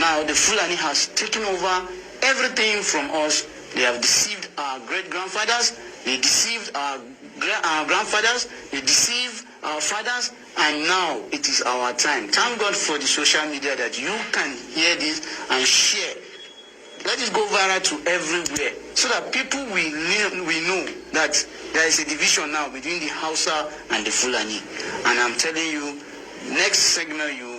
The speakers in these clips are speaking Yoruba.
now the Fulani has taken over everything from us. They have deceived our great-grandfathers. They deceived our grandfathers. They deceived our fathers. And now it is our time. Thank God for the social media that you can hear this and share. Let it go viral to everywhere so that people will know that there is a division now between the Hausa and the Fulani. And I'm telling you, next segment you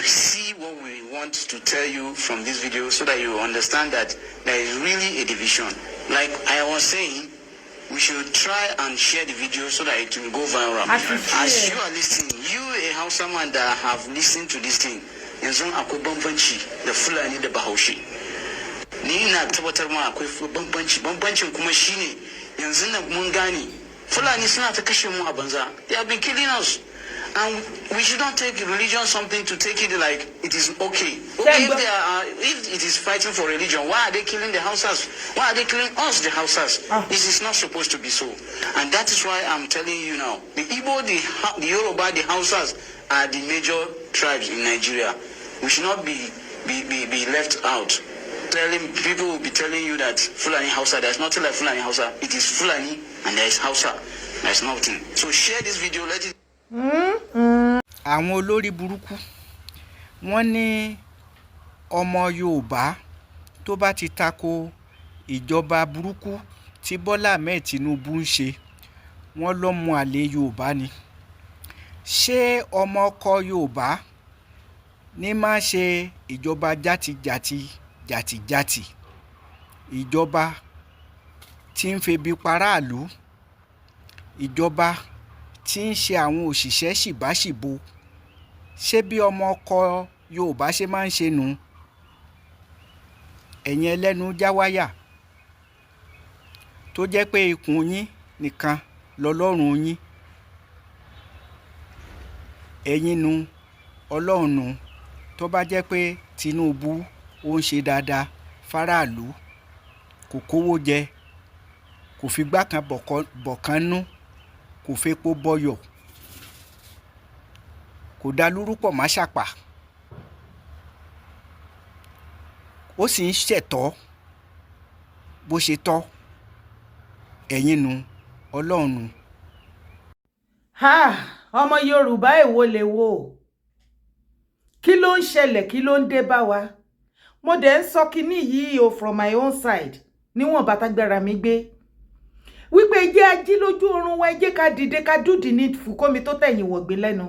see what we want to tell you from this video so that you understand that there is really a division. Like I was saying, we should try and share the video so that it will go viral. As you are listening, you a Hausa man that have listened to this thing, yanzu akwai bambanci da Fulani da Bahaushe. Ni ina tabbatar ma akwai bambancin kuma shine yanzu na mun gane Fulani suna ta kashe mu a banza. They have been killing us. And we should not take religion something to take it like it is okay. Okay, if it is fighting for religion, why are they killing the Hausas? Why are they killing us, the Hausas? This is not supposed to be so. And that is why I'm telling you now, the Igbo, the Yoruba, the Hausas are the major tribes in Nigeria. We should not be left out. People will be telling you that Fulani Hausa, there's nothing like Fulani Hausa. It is Fulani and there is Hausa. There's nothing. So share this video, let it. Àwọn olórí burúkú wọ́n ní ọmọ Yorùbá tó bá ti tako ìjọba burúkú tí Bọ́lá Ahmed Tinubu ń ṣe wọ́n lọ́mọ àlè Yorùbá ni. Ṣé ọmọ ọkọ Yorùbá ní máa ṣe ìjọba jàtìjàtì ìjọba tí ń febi paráàlú, ìjọba tí ń ṣe àwọn òṣìṣẹ́ ṣìbáṣìbo? Ṣé bí ọmọ ọkọ Yorùbá ṣe máa ń ṣe nù? Ẹ̀yin ẹlẹ́nu jáwáyà tó jẹ́ pé ikùn yín nìkan lọ́lọ́run yín. Ẹ̀yin nu Ọlọ́run nù tó bá jẹ́ pé Tinubu ó ń ṣe dáadáa fáráàlú, kò kówó jẹ, kò fi gbá kan bọ̀kan nú, kò fepo bọyọ̀, kò dá lúrúpọ̀ má ṣàpà, ó sì ń ṣẹ̀tọ́ bó ṣe tọ́. Ẹ̀yin nu Ọlọ́run nu. Ọmọ Yorùbá èwo lè wo? Kí ló ń ṣẹlẹ̀, kí ló ń dé bá wa? Mo dẹ̀ ń sọ kíní yìí o from my own side níwọ̀n bàtàgbára mi gbé. Wípé jẹ́ ají lójú oorun wa, jẹ́ ká dìde ká dúdì ní fùkómi tó tẹ̀yìn wọ̀gbé lẹ́nu.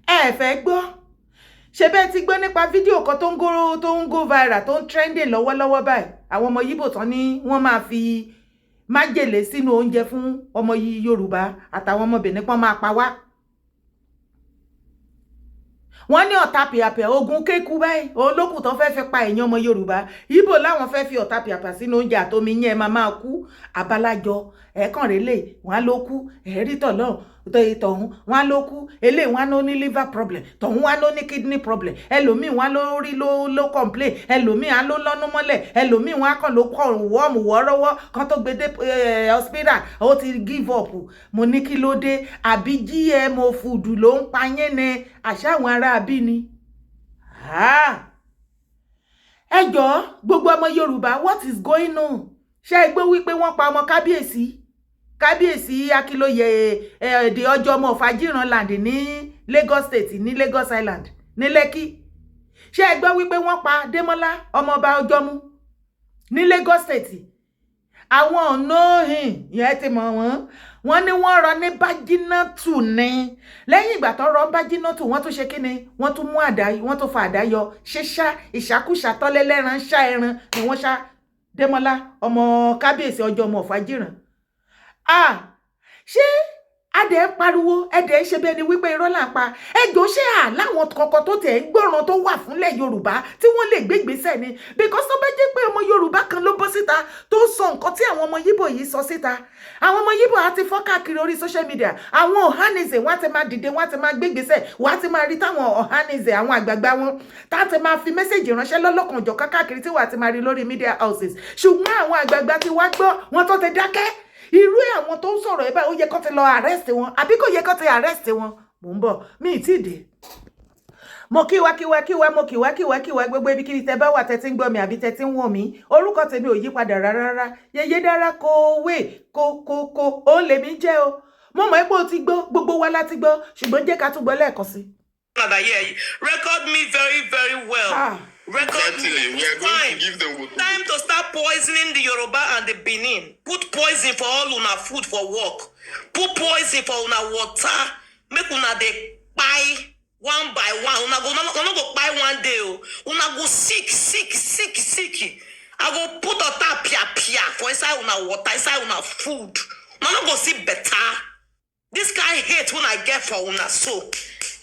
Ẹ fẹ́ gbọ́? Ṣé bẹ́ẹ̀ ti gbọ́ nípa fídíò kan tó ń go viral, tó ń trending lọ́wọ́lọ́wọ́ báyìí? Àwọn ọmọ Yíbò tán ní wọ́n máa fi májèlé sínú oúnjẹ fún ọmọ Yorùbá àtàwọn ọmọ Benin pọ́n máa pa wá. Wọ́n ní ọ̀tá pìàpìà ogun kéku báyìí, òun ló kù tán fẹ́ fi pa èèyàn ọmọ Yorùbá. Ìbò láwọn fẹ́ fi ọ̀tá pìàpìà sínú oúnjẹ àtomi yẹn máa kú. Àbálájọ ẹ̀ẹ̀kan rélé wọ́n á ló kú, ẹ̀ẹ́rí tọ̀hún wọ́n á ló kú, eléyìí wọ́n á ló ní liver problem, tọ̀hún wọ́n á ló ní kidney problem, ẹlòmíì wọ́n á ló rí ló complain, ẹlòmíì á ló lọ́nú mọ́lẹ̀, ẹlòmíì wọ́n á kàn ló kọ̀ wọ́ọ̀mù wọ́ọ́rọ́wọ́ kan tó gbé dé hospital ó ti give up. Mo ní kí ló dé? Àbí GMO food ló ń pa yín ni àṣà àwọn ará bí ni? Ẹ jọ̀ọ́ gbogbo ọmọ Yorùbá, what is going on? Ṣé ẹ gbọ́ wípé wọ́n pa ọmọ kábíyèsí Akílóyè the Ọjọ́mọ of Ajíranland ní Lagos State, ní Lagos Island, ní Lekki? Ṣé ẹ gbọ́ wípé wọ́n pa Démọ́lá ọmọọba Ọjọ́mú ní Lagos State? Àwọn ọ̀nà yẹn ti mọ̀ wọ́n ní wọ́n rọ ní Bájínátù ní. Lẹ́yìn ìgbà tó rọ Bájínátù wọ́n tún ṣe kí ni? Wọ́n tún mú àdá, wọ́n tún fa àdá yọ. Ṣíṣá ìṣàkúṣà tọ́lẹ́lẹ́ran ṣá ẹran ni wọ́n ṣá Démọ́lá ọmọ kábíyèsí Ọjọ́mọ of Ajíran. Ṣé adẹ̀ ń pariwo, ẹ̀dẹ̀ ń ṣe bẹ́ẹ̀ ni wípé irọ́ là ń pa? Ẹjọ́ ṣé láwọn kankan tó tẹ̀ ń gbọ́ràn tó wà fúnlẹ̀ Yorùbá tí wọ́n lè gbé ìgbésẹ̀ ni? Because tó bá jẹ́ pé ọmọ Yorùbá kan ló bọ́ síta tó sọ nǹkan tí àwọn ọmọ Yíbò yìí sọ síta, àwọn ọmọ Yíbò á ti fọ́n káàkiri orí social media. Àwọn Ohanaeze wọ́n á ti máa dìde, wọ́n á ti máa gbé ìgbésẹ̀, wọ́n á ti máa rí táwọn Ohanaeze àwọn àgbààgbà wọn tá á ti máa fi mẹ́sẹ̀jì ránṣẹ́ lọ́lọ́kanjọ̀kan káàkiri tí wọ́n á ti máa rí lórí media houses. Ṣùgbọ́n àwọn àgbààgbà tí wá gbọ́ wọ́n tó ti dákẹ́. Irú àwọn tó ń sọ̀rọ̀ ẹ̀ báyìí ó yẹ kó ti lọ arrest wọn àbí kò yẹ kó ti arrest wọn? Mò ń bọ̀, mi ì tí ì dé. mo kíwa gbogbo ibikíbi tẹ́ bá wà tẹ́ tí ń gbọ́ mi àbí tẹ́ tí ń wò mí orúkọ tèmi ò yí padà rárá Yèyé Dára Kowee ó lè mí jẹ́ o mo mọ̀ pé o ti gbọ́ gbogbo wa láti gbọ́ ṣùgbọ́n jẹ́ ká tún gbọ́ lẹ́ẹ̀kan sí. Record me very, very well. Record me. It's time to start poisoning the Yoruba and the Benin. Put poison for all una food for work. Put poison for una water. Make una dey buy one by one. Una go buy one day. Una go sick. I go put a pia for inside una water, inside una food. Una go see better. This kind of hate when I get for una so.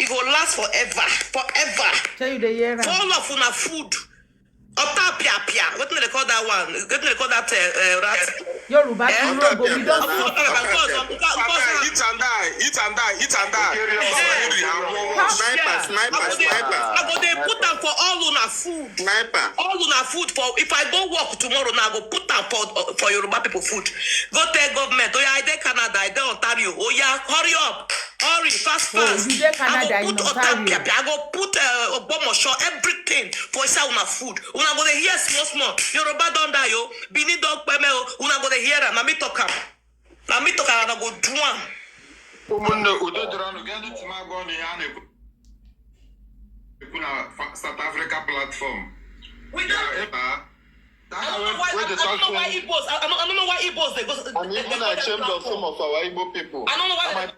It will last forever. Tell you the year. For all of una food. Otapia. What do they call that one? What do they call that rat? Yoruba logo. We don't Eat and die. Sniper. I go they put them for all una food. Sniper. All una food for if I go work tomorrow now, I go put them for Yoruba people food. Go tell government. Oh yeah, I dey Canada, I dey Ontario. Oh yeah, hurry up. Hurry, fast. You dey Canada, in Ontario. I go put Ogbomosho, everything for inside una food. Una go dey hear small. Yoruba don die yo. Benin don peme yo. Una go dey hear am. Na me talk am. And I go do am. South Africa platform. I don't know why Igbos they go. I'm even ashamed of some of our Igbo people. I don't know why.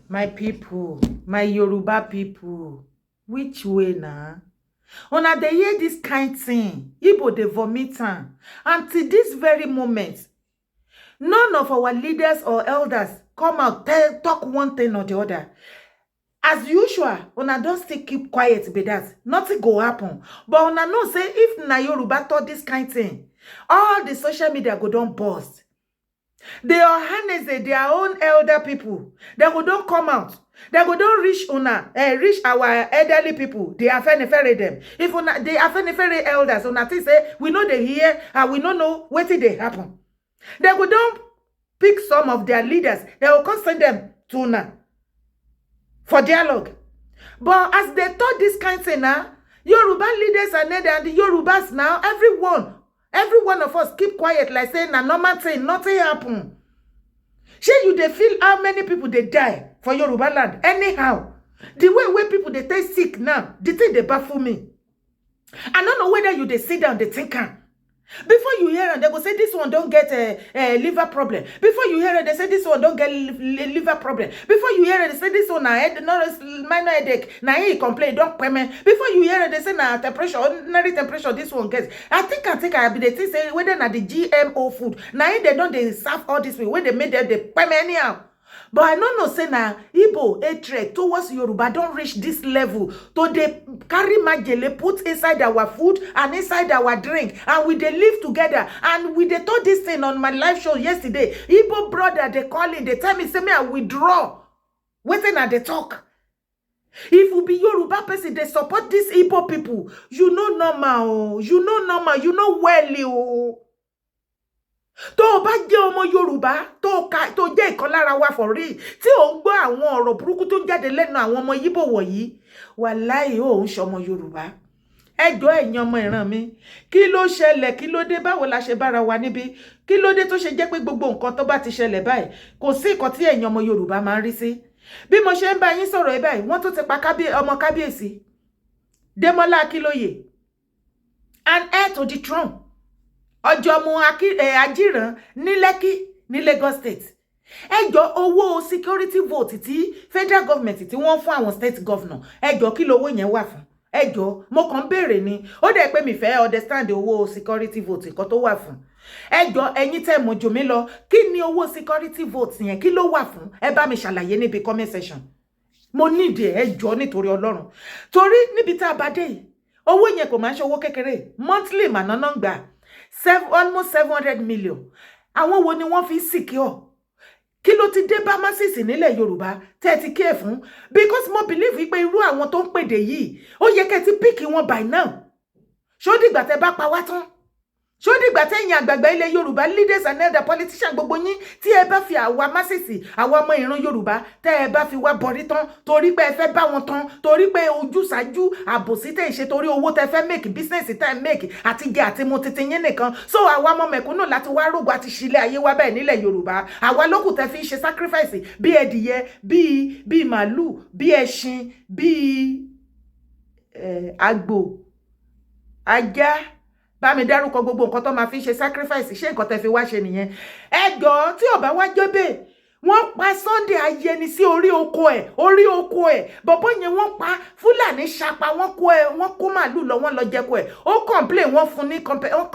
My people, my Yoruba people, which way now? Una dey hear this kind thing, Igbo dey vomit am. Until this very moment, none of our leaders or elders come out talk one thing or the other. As usual, una don still keep quiet be that. Nothing go happen. But una know say if na Yoruba talk this kind thing, all the social media go don burst. They are harness their own elder people. They go don't come out. They go don't reach our elderly people. They are fenifere them. If una they are fenifere elders, una think say we know they hear and we don't know what did they happen. They go don't pick some of their leaders. They will come send them to una for dialogue. But as they thought this kind of thing now, Yoruba leaders are there and the Yorubas now, every one of us keep quiet like saying a normal thing, nothing happen. Shey you dey feel how many people they die for Yoruba land? Anyhow, the way people they take sick now, the thing they baffle me. I don't know whether you they sit down, they think before you hear it, they go say this one don't get a liver problem. Before you hear it, they say this one don't get liver problem. Before you hear it, they say this one minor headache. Now he complain, don't payment. Before you hear it, they say na temperature, ordinary temperature, this one gets. I think I be the thing say whether na the GMO food. Now they don't they serve all this way when they made them they payment anyhow. But I don't know say na Igbo hatred towards Yoruba don't reach this level to they carry majele put inside our food and inside our drink and we they live together and we they told this thing on my live show yesterday. Igbo brother they calling they tell me say me I withdraw. Waiting at the talk. If we be Yoruba person they support these Igbo people, you know normal, you know well. Tó bá jẹ́ ọmọ Yorùbá tó jẹ́ ìkan lára wa for real tí ó ń gbọ́ àwọn ọ̀rọ̀ burúkú tó jáde lẹ́nu àwọn ọmọ Yíbò wọ̀nyí wàláhì ó ń ṣọmọ Yorùbá ẹjọ́ ẹ̀yin ọmọ ìran mi kí ló ṣẹlẹ̀ kí ló dé báwo la ṣe bára wa níbí kí ló dé tó ṣe jẹ́ pé gbogbo nǹkan tó bá ti ṣẹlẹ̀ báyìí kò sí nǹkan tí ẹ̀yin ọmọ Yorùbá máa ń rí sí bí mo ṣe ń bá yín sọ̀rọ̀ báyìí wọ́n tó ti pa ọmọ kábíyèsí Démọ́lá Akínlóyè and heir to the throne Ọjọ́mú Ajíran ní Lẹ́kì ní Lagos State. Ẹjọ́ owó security vote tí federal government tí wọ́n fún àwọn state governor. Ẹjọ́ kí lówó yẹn wà fún. Ẹjọ́ mo kàn béèrè ni. Ó dẹ̀ pé mi fẹ́ understand owó security vote nǹkan tó wà fún. Ẹjọ́ ẹ̀yin tẹ́ mọ̀ jù mí lọ. Kí ni owó security vote yẹn? Kí ló wà fún? Ẹ bá mi ṣàlàyé níbi comment section. Mo need ẹjọ́ nítorí Ọlọ́run. Torí níbi tá bá dé yìí. Owó yẹn kò máa ń ṣe owó kékeré. Monthly mànánà ń gbà. Almost 700 million. Àwọn wo ni wọ́n fi secure? Kí ló ti dé bá masses nílẹ̀ Yorùbá tẹ́ ti care fún? Because mo believe wípé irú àwọn tó ń pèdè yìí, ó yẹ kẹ́ ti pick wọn by now. Ṣó dìgbà tẹ́ bá pa wá tán. ṣó dìgbà tẹ́yìn àgbààgbà ilẹ̀ Yorùbá leaders and elder politicians gbogbo yín tí ẹ bá fi àwa masisi àwa ọmọ ìran Yorùbá tẹ́ ẹ bá fi wá bọ̀rí tán torí pé ẹ fẹ́ bá wọn tán torí pé ojúṣàájú àbòsí tẹ́ ẹ ṣe torí owó tẹ́ fẹ́ make business tẹ́ ẹ make àti jẹ àti mu titi yín nìkan so àwa ọmọ mẹ̀kúnnù láti wá rògbò àti ṣílẹ̀ ayé wa bẹ́ẹ̀ nílẹ̀ Yorùbá àwa lókù tẹ́ fi ń ṣe sacrifice bí ẹdìyẹ bí màálù bí ẹṣin bí àgbò ajá bá mi dárúkọ gbogbo nǹkan tó máa fi ṣe sacrifice ṣé nǹkan tẹ́ fi wá ṣe nìyẹn ẹjọ́ tí ó bá wá jọ́bẹ̀ wọ́n pa Sunday Ayẹni sí orí oko ẹ̀ bọ̀bọ́ yẹn wọ́n pa Fúlàní ṣapa wọ́n kó màálù lọ wọ́n lọ jẹko ẹ̀ ó complain wọ́n fún ní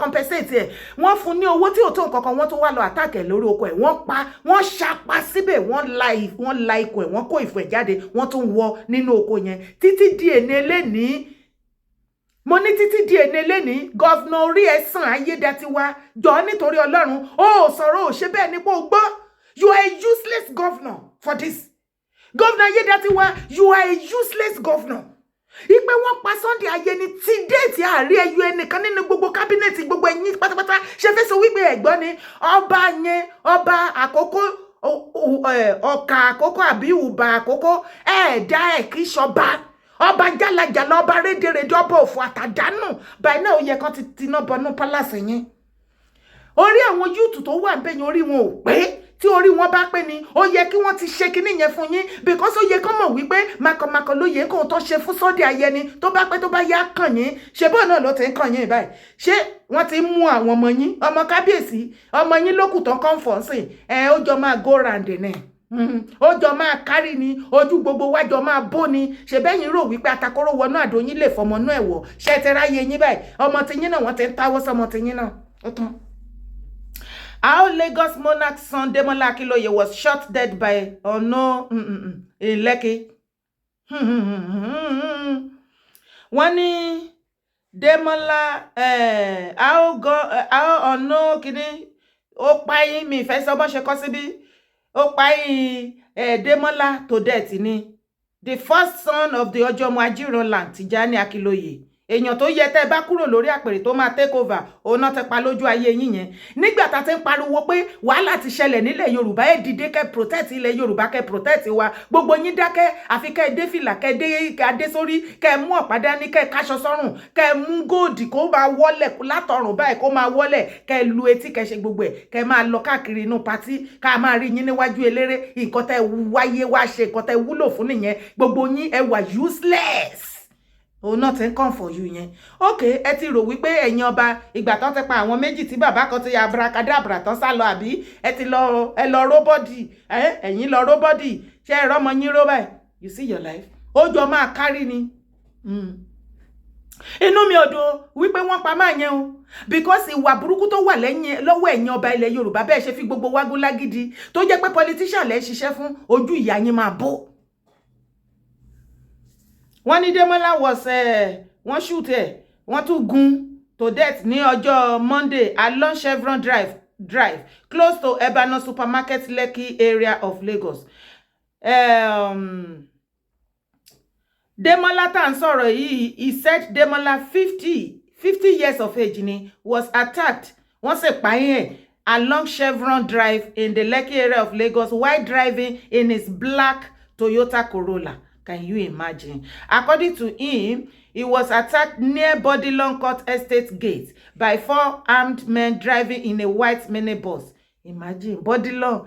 compensate ẹ̀ wọ́n fún ní owó tí ò tó nǹkan kan wọ́n tó wá lọ attack ẹ̀ lórí oko ẹ̀ wọ́n ṣapa síbẹ̀ wọ́n la ikọ̀ ẹ̀ wọ́n kó ìfọ̀ ẹ̀ jáde wọ́n tún wọ nínú oko yẹn títí di èní elénìí mo ní títí di èní lẹ́ni gọ́vnà orí ẹ̀sán Ayédatiwa jọ nítorí Ọlọ́run ó sọ̀rọ̀ ò ṣe bẹ́ẹ̀ nípò gbọ́ you are a useless governor for this gọ́vnà Ayédatiwa you are a useless governor ipe wọ́n pa Sunday Ayẹni tí déètì ààrẹ ẹyọ ẹnìkan nínú gbogbo kábínẹ̀tì gbogbo ẹ̀yìn pátápátá ṣe fẹ́ sọ wípé ẹ̀gbọ́n ni ọba yẹn ọba àkókò ọkà àkókò àbí ùbà àkókò ẹ̀ẹ́dá ẹ̀ kì í ṣọba ọba jálajàlá ọba rédèrèdè ọba òfò àtàdánù báyìí náà ó yẹ kán ti tiná bọnú pálásì yẹn orí àwọn yúùtù tó wà bẹ́yìn orí wọn ò pé tí orí wọn bá pé ni ó yẹ kí wọ́n ti ṣe kinní yẹn fún yín because ó yẹ kán mọ̀ wípé makọmakọ ló yẹ kóun tó ṣe fún Sunday Ayẹni tó bá pẹ́ tó bá yá kàn yín ṣe bọ́ọ̀ náà ló ti ń kàn yín báyìí ṣé wọ́n ti mú àwọn ọmọ yín ọmọ kábíyèsí ọmọ yín lókùtàn kọ́ńfọ̀nsìn ó jọ máa go round ní ó jọ máa kárí ni ojú gbogbo wájọ máa bó ni ṣe bẹ́yìn rò wípé atakóró wọnú àdóyìn lè fọmọ náà ẹ̀wọ̀ ṣe ti ráyè yín báyìí ọmọ tiyín náà wọ́n ti ń táwọ́ sọmọ tiyín náà ó tán. How Lagos monarch son Demola Akinloye was shot dead by in Lekki. Wọ́n ní Demola how ọ̀nà kìíní ó páyín mi ìfẹ́ sọ bọ́ ṣe kọ́ síbí ó páyín Demola to death ni the first son of the Ojomo Ajiroland Tijani Akinloye èèyàn tó yẹ tẹ́ bá kúrò lórí àpèrè tó máa take over òun náà tẹ́ pa lójú ayé yín yẹn nígbà tá ti ń pariwo pé wàhálà ti ṣẹlẹ̀ nílẹ̀ Yorùbá ẹ dìde kẹ́ protect ilẹ̀ Yorùbá kẹ́ protect wa gbogbo yín dákẹ́ àfi kẹ́ dé fìlà kẹ́ dé adé sórí kẹ́ mú ọ̀pá dání kẹ́ káṣọ sọ́rùn kẹ́ mú góòdì kó máa wọlẹ̀ látọrùn báyìí kó máa wọlẹ̀ kẹ́ lu etí kẹ́ ṣe gbogbo ẹ̀ kẹ́ máa lọ káàkiri inú patí ká máa rí yín níwájú eléré nǹkan tẹ́ wáyé wá ṣe nǹkan tẹ́ wúlò fún nìyẹn gbogbo yín ẹ wà useless. Oh, nothing come for you yẹn okay ẹ ti rò wípé ẹ̀yin ọba ìgbà tán ti pa àwọn méjì tí bàbá kan ti ya abracadabra tán sá lọ àbí ẹ lọ róbọ́dì ẹ̀yin lọ róbọ́dì ṣé ẹ rọ́mọ yín ró báyìí you see your life ó jọ máa kárí ni inú mi ò dùn wípé wọ́n pa máa yẹn o because ìwà burúkú tó wà lọ́wọ́ ẹ̀yin ọba ilẹ̀ Yorùbá bẹ́ẹ̀ ṣe fi gbogbo wágún lágídí tó jẹ́ pé politician lẹ́ ṣiṣẹ́ fún ojú ìyá yín máa bó. Wọ́n ní Demola was wọ́n shoot wọ́n tún gún to death ní ọjọ́ Monday along Chevron Drive close to Ebano Supermarket Lekki area of Lagos. Demola tá ń sọ̀rọ̀ yìí he said Demola 50 years of age ni was attacked wọ́n sì pààyàn along Chevron Drive in the Lekki area of Lagos while driving in his black Toyota Corolla. Can you imagine? According to him, he was attacked near Bodilon Court Estate Gate by 4 armed men driving in a white minibus. Imagine, Bodilon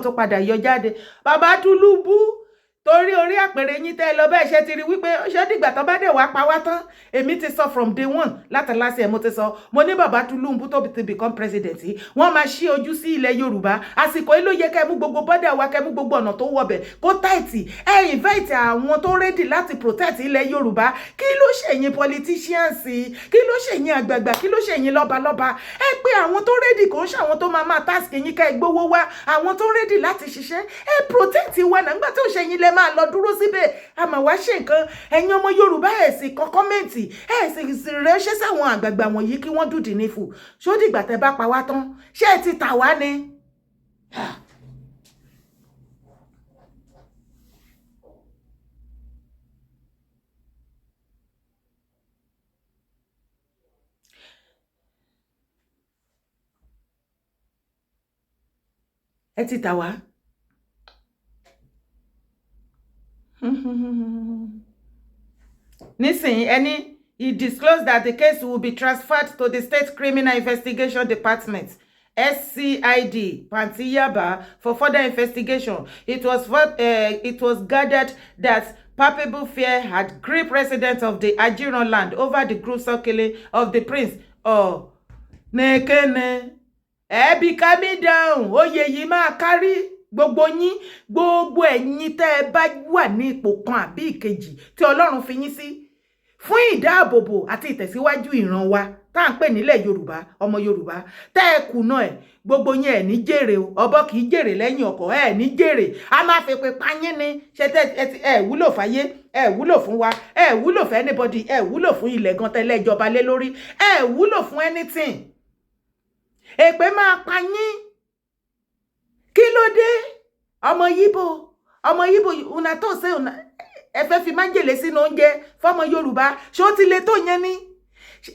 tó padà yọ jáde. Bàbá Tinubu torí orí àpèrè yín tẹ́ lọ bẹ́ẹ̀ ṣe ti rí wípé ṣé dìgbà tó bá dé wá pa wá tán èmi ti sọ from day one látàlásì ẹ̀ mo ti sọ mo ní bàbá Tinubu tó ti become president wọ́n máa ṣí ojú sí ilẹ̀ Yorùbá àsìkò yìí ló yẹ kẹ́ mú gbogbo bọ́dà wa kẹ́ mú gbogbo ọ̀nà tó wọbẹ̀ kó táìtì ẹ invite àwọn tó ready láti protect ilẹ̀ Yorùbá kí ló ṣẹ̀yìn politicians kí ló ṣẹ̀yìn àgbààgbà kí ló ṣẹ̀yìn lọ́balọ́ba ẹ pé àwọn tó ready kò ń ṣe àwọn tó máa task yín kẹ́ gbowó wá àwọn tó ready láti ṣiṣẹ́ ẹ protect wa nígbà tó ṣẹ̀yìn lẹ́ máa lọ dúró síbẹ̀ a máa wá ṣe nǹkan ẹ̀yin ọmọ Yorùbá ẹ̀ sì kọ kọ́mẹ́ǹtì ẹ̀ sì rẹ́ṣẹ́ sáwọn àgbààgbà wọ̀nyí kí wọ́n dùdì nífù ṣó dìgbà tẹ́ bá pa wá tán ṣé ẹ ti tà wá ni. ẹ ti tà wá. Nísìnyí ẹni he disclosed that the case will be transferred to the State Criminal Investigation Department SCID Panti Yaba for further investigation. It was gathered that palpable fear had gripped residents of the Ajiran land over the gruesome killing of the prince. Oh, nekene ebi kami down oyè yìí máa kárí gbogbo yín, gbogbo ẹ̀yin tẹ́ ẹ bá wà ní ipò kan àbí ìkejì tí Ọlọ́run fi yín sí fún ìdáàbòbò àti ìtẹ̀síwájú ìran wa tá à ń pè nílẹ̀ Yorùbá, ọmọ Yorùbá, tẹ́ ẹ kùnà ẹ̀ gbogbo yín ẹ̀ ní jèrè o, ọbọ̀ kì í jèrè lẹ́yìn ọkọ̀ ẹ̀ ní jèrè, a máa fi pé payín ni ṣe tẹ́ ẹ wúlò fáyé, ẹ wúlò fún wa, ẹ wúlò fún anybody, ẹ wúlò fún ilẹ̀ gan tẹ́lẹ̀ ìjọba lé lórí, ẹ wúlò fún anything. Èpè máa payín. Kí ló dé? Ọmọ Yíbò una tó ṣe una ẹ fẹ́ fi májèlé sínú oúnjẹ fọ́mọ Yorùbá, ṣé ó ti le tó yẹn ni?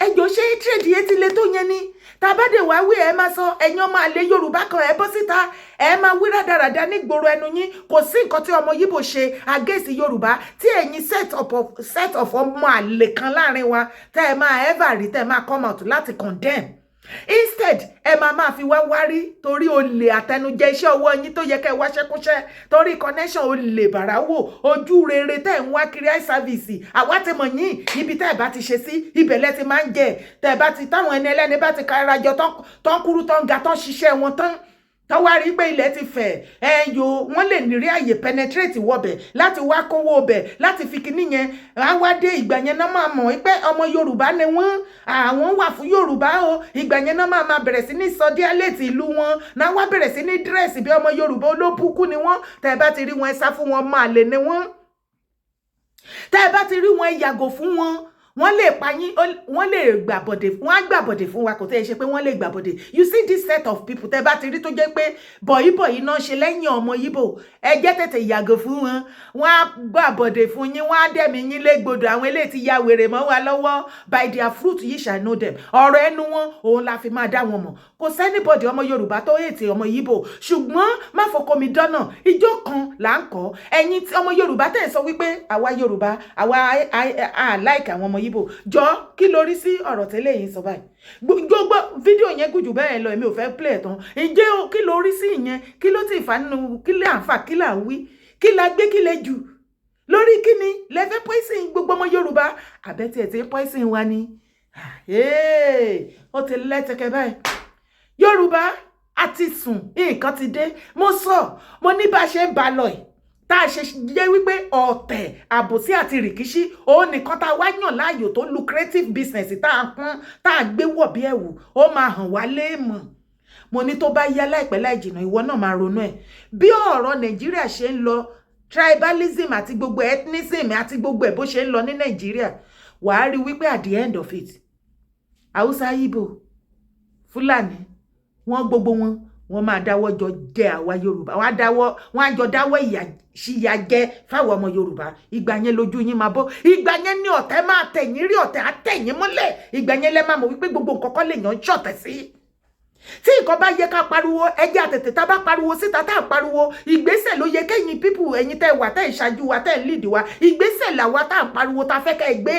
Ẹjọ́ ṣé trade yẹn ti le tó yẹn ni? Tàbádé wá wí ẹ máa sọ ẹ̀yin ọmọ àlè Yorùbá kan ẹ bọ́ síta ẹ máa wí rádaràda nígboro ẹnu yín, kò sí nǹkan tí ọmọ Yíbò ṣe against Yorùbá tí ẹ̀yin set of ọmọ àlè kan láàrin wa tẹ́ ẹ máa ever rí tẹ́ ẹ máa come out láti condemn. Instead ẹ máa fi wá wárí torí olè àtẹnujẹ iṣẹ́ ọwọ́ yín tó yẹ kẹ́ wá ṣẹ́kúnṣẹ́ torí connection olè bàráwò ojú rere tẹ́ ń wá kiri eye service àwa ti mọ̀ yín ibi tẹ́ ẹ bá ti ṣe sí ibẹ̀ lẹ ti máa ń jẹ tẹ́ ẹ bá ti táwọn ẹni ẹlẹ́ni bá ti kára jọ tán kúrú tán ga tán ṣiṣẹ́ wọn tán tọ́wá rí pé ilẹ̀ ti fẹ̀ ẹ̀yọ wọ́n lè ní rí àyè penetrate wọbẹ̀ láti wá kówó ọbẹ̀ láti fi kíní yẹn wá dé ìgbà yẹn náà máa mọ̀ pé ọmọ Yorùbá ni wọ́n àwọn wà fún Yorùbá o ìgbà yẹn náà máa bẹ̀rẹ̀ sí ní sọ díálẹ̀tì ìlú wọn náà wá bẹ̀rẹ̀ sí ní dírẹ́sì bí ọmọ Yorùbá olóbùkún ni wọ́n tẹ́ ẹ bá ti rí wọn ẹ sá fún wọn máa lè ní wọ́n tẹ́ ẹ bá ti rí wọn ẹ yàgò fún wọn. Wọ́n lè payín, wọ́n lè gbàbọ̀dè, wọ́n á gbàbọ̀dè fún wa kò tẹ́ ẹ ṣe pé wọ́n lè gbàbọ̀dè. You see this set of people tẹ́ bá ti rí tó jẹ́ pé bọ̀yìbọ̀yì náà ṣe lẹ́yìn ọmọ Yíbò ẹ jẹ́ tètè yàgò fún wọn. Wọ́n á gbàbọ̀dè fún yín, wọ́n á dẹ̀mí yín légbodò àwọn eléyìí ti ya wèrè mọ́ wa lọ́wọ́. By their fruit ye shall know them. Ọ̀rọ̀ ẹnu wọn òun la fi máa dá wọn mọ̀. Kò sẹ́nibọ̀dì ọmọ Yorùbá tó hate ọmọ Yíbò ṣùgbọ́n má fọkọ mi dọ́nà ijó kan là ń kọ́ ẹ̀yin ọmọ Yorùbá tẹ̀ sọ wípé àwa Yorùbá àwa like àwọn ọmọ Yíbò jọ kí lórí sí ọ̀rọ̀ tẹ́lẹ̀ yìí sọ báyìí gbogbo fídíò yẹn gùn jù bẹ́ẹ̀ lọ èmi ò fẹ́ play tán ǹjẹ́ kí lórí sí ìyẹn kí ló ti fà nínú kí lè àǹfà kí là ń wí kí la gbé kí lè jù lórí kí ni lẹ́fẹ́ poison gbogbo ọmọ Yorùbá àbẹ́tí ẹ̀ tí poison wa ni ó ti lẹ́tẹ̀kẹ́ báyìí Yorùbá a ti sùn nǹkan ti dé mo sọ mo ní bá ṣe bá lọ yìí tá a ṣe jẹ́ wípé ọ̀tẹ̀ àbòsí àti rìkíṣí òun nìkan tá a wá yàn láàyò tó lucrative business tá a kún tá a gbé wọ̀ bí ẹ̀wù ó máa hàn wá léèmọ̀ mo ní tó bá yá láìpẹ́ láì jìnnà ìwọ náà máa ronú ẹ̀ bí ọ̀rọ̀ Nàìjíríà ṣe ń lọ tribalism àti gbogbo ethnicism àti gbogbo ẹ̀ bó ṣe ń lọ ní Nàìjíríà wàá rí wípé at the end of it Haúsá Ìgbò Fúlàní wọ́n gbogbo wọ́n máa dáwọ́ jọ jẹ àwa Yorùbá wọ́n á jọ dáwọ́ ìyà jẹ fáwọn ọmọ Yorùbá ìgbà yẹn lójú yín máa bọ́ ìgbà yẹn ní ọ̀tẹ̀ máa tẹ̀yìn rí ọ̀tẹ̀ àtẹ̀yìn mọ́lẹ̀ ìgbà yẹn lẹ́ máa mọ̀ wípé gbogbo nǹkan kọ́ lè yàn ṣọ̀tẹ̀ sí tí nǹkan bá yẹ ká pariwo ẹjẹ́ àtẹ̀tẹ̀ tá bá pariwo síta tá à pariwo ìgbésẹ̀ ló yẹ kẹ́yìn pípù ẹ̀yin tẹ́ wà tẹ́ ìṣáájú wa tẹ́ lead wa ìgbésẹ̀ làwa tá à pariwo tá fẹ́ kẹ́ gbé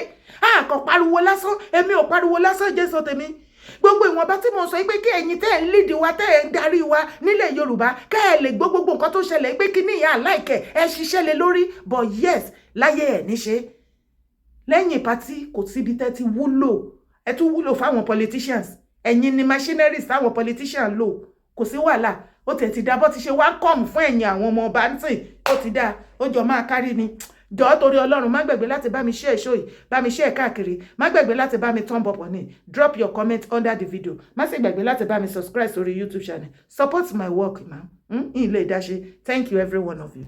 àkọ́ pariwo lásán èmi ò pariwo lásán Jésù tèmi gbogbo ìwọ̀nba tí mo sọ pé kí ẹ̀yin tẹ́ ń lead wa tẹ́ ń darí wa nílẹ̀ Yorùbá kẹ́ ẹ lè gbọ́ gbogbo nǹkan tó ṣẹlẹ̀ pé kí ní ìyá aláìkẹ́ ẹ ṣiṣẹ́ lé lórí but yes láyé ẹ̀ níṣe lẹ́yìn pátí kò síbi tẹ́ ti wúlò ẹ tún wúlò fáwọn politicians ẹ̀yin ni machineries táwọn politicians lò kò sí wàhálà ó tẹ̀ ti dá bọ́ ti ṣe wá kọ́ọ̀mù fún ẹ̀yin àwọn ọmọ ọba ń sìn ó ti dá ó jọ máa kárí ni jọ̀ọ́ torí Ọlọ́run má gbàgbé láti bá mi share show yìí bá mi share káàkiri má gbàgbé láti bá mi thumb up on it drop your comment under the video má sì gbàgbé láti bá mi subscribe sórí YouTube channel support my work ma ilé ìdáṣe thank you every one of you.